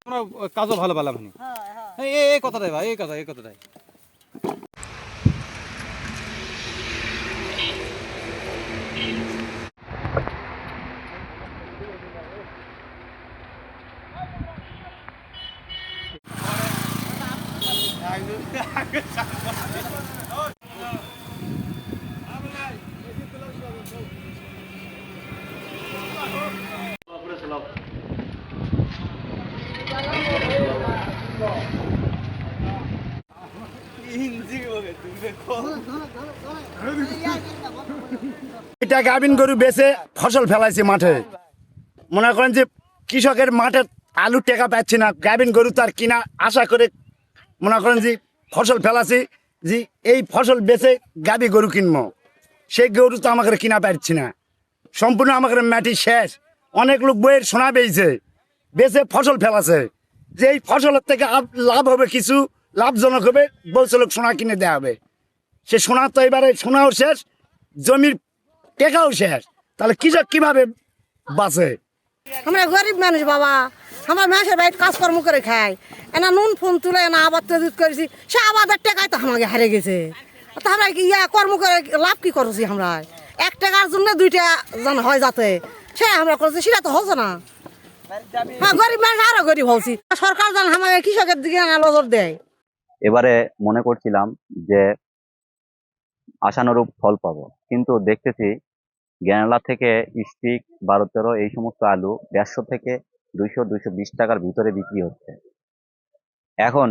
আমরা কাজও ভালো পেলাম নি। এই কথাটাই ভাই, এই কথাটাই। এটা গাভিন গরু বেচে ফসল ফেলাইছে মাঠে। মনে করেন যে কৃষকের মাঠে আলু টাকা পাচ্ছে না, গাভিন গরু তার কিনা আশা করে মনে করেন যে ফসল ফেলাছি, যে এই ফসল বেচে গাভি গরু কিনবো, সেই গরু তো আমাকে কিনা পাচ্ছি না। সম্পূর্ণ আমাকে মাটি শেষ। অনেক লোক বইয়ের সোনা বেচে বেচে ফসল ফেলাছে, যে এই ফসলের থেকে লাভ হবে, কিছু লাভজনক হবে, বলছে লোক সোনা কিনে দেওয়া হবে। সে সোনা তো এবারে সোনাও শেষ, জমির টেকাও শেষ, তাহলে কৃষক কিভাবে বাঁচে? আমরা গরিব মানুষ বাবা, আমার মাসের বাড়িতে কাজকর্ম করে খাই, এনা নুন ফোন তুলে এনা আবাদ তৈরি করেছি, সে আবাদের টাকায় তো আমাকে হারে গেছে। তো আমরা ইয়া কর্ম করে লাভ কি করছি? আমরা 1 টাকার জন্য 2 টাকা যেন হয় যাতে, সে আমরা করছি, সেটা তো হচ্ছে না। হ্যাঁ, গরিব মানুষ আরো গরিব হচ্ছি। সরকার যেন আমাকে কৃষকের দিকে নজর দেয়। এবারে মনে করছিলাম যে আশানুরূপ ফল পাবো, কিন্তু দেখতেছি গ্যানেলা থেকে স্টিক 12-13 এই সমস্ত আলু 150 থেকে 200-220 টাকার ভিতরে বিক্রি হচ্ছে। এখন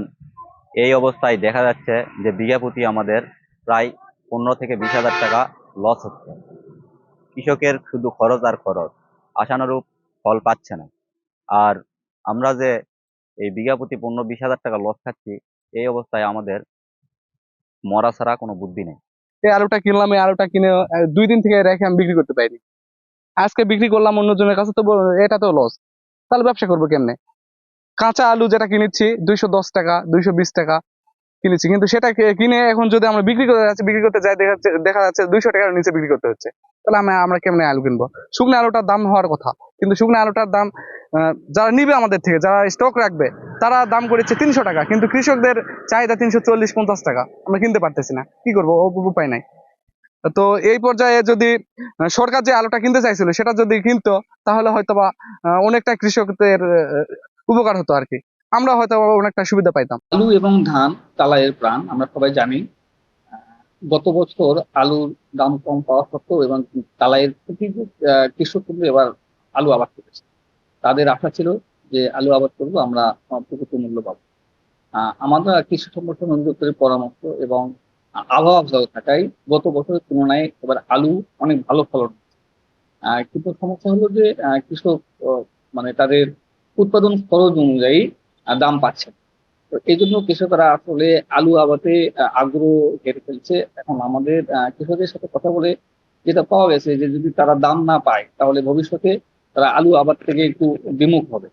এই অবস্থায় দেখা যাচ্ছে যে বিঘা প্রতি আমাদের প্রায় 15 থেকে 20 হাজার টাকা লস হচ্ছে। কৃষকের শুধু খরচ আর খরচ, আশানুরূপ ফল পাচ্ছে না। আর আমরা যে এই বিঘা প্রতি 15-20 হাজার টাকা লস খাচ্ছি, এই অবস্থায় আমাদের মরা ছাড়া কোনো বুদ্ধি নেই। এই আলুটা কিনলাম, এই আলুটা কিনে 2 দিন থেকে রেখে আমি বিক্রি করতে পারি। আজকে বিক্রি করলাম অন্যজনের কাছে, তো এটা তো লস। তাহলে ব্যবসা করবো কেমনে? কাঁচা আলু যেটা কিনেছি 210 টাকা 220 টাকা কিনেছি, কিন্তু সেটা কিনে এখন যদি আমরা বিক্রি করতে যাই, দেখা যাচ্ছে 200 টাকার নিচে বিক্রি করতে হচ্ছে। তাহলে আমরা কেমনে আলু কিনবো? শুকনো আলুটার দাম হওয়ার কথা, কিন্তু শুকনো আলুটার দাম যারা নিবে আমাদের থেকে, যারা স্টক রাখবে, তারা দাম করেছে 300 টাকা, কিন্তু কৃষকদের চাহিদা 340-50 টাকা। আমরা কিনতে পারতেছি না, কি করবো? উপায় নাই। তো এই পর্যায়ে যদি সরকার যে আলুটা কিনতে চাইছিল সেটা যদি কিনতো, তাহলে হয়তোবা অনেকটা কৃষকদের উপকার হতো আর কি, আমরা হয়তো অনেকটা সুবিধা পাইতাম। আলু এবং ধান কালাইয়ের প্রাণ, আমরা সবাই জানি। গত বছর আলুর দাম কম পাওয়া সত্ত্বেও এবং কালাইয়ের প্রতিটি কৃষক কিন্তু এবার আলু আবাদ করেছে। তাদের আশা ছিল যে আলু আবাদ করবো, আমরা প্রকৃত মূল্য পাবো। আমাদের কৃষি সংগঠন অধিদপ্তরের পরামর্শ এবং আবহাওয়া ভালো থাকায় গত বছরের তুলনায় এবার আলু অনেক ভালো ফলন হচ্ছে। কিন্তু সমস্যা হলো যে কৃষক মানে তাদের উৎপাদন খরচ অনুযায়ী দাম পাচ্ছে না। তো এই জন্য কৃষকরা আসলে আলু আবাদে আগ্রহ হেরে ফেলছে। এখন আমাদের কৃষকদের সাথে কথা বলে যেটা পাওয়া গেছে যে যদি তারা দাম না পায়, তাহলে ভবিষ্যতে তারা আলু আবাদ থেকে একটু বিমুখ হবে।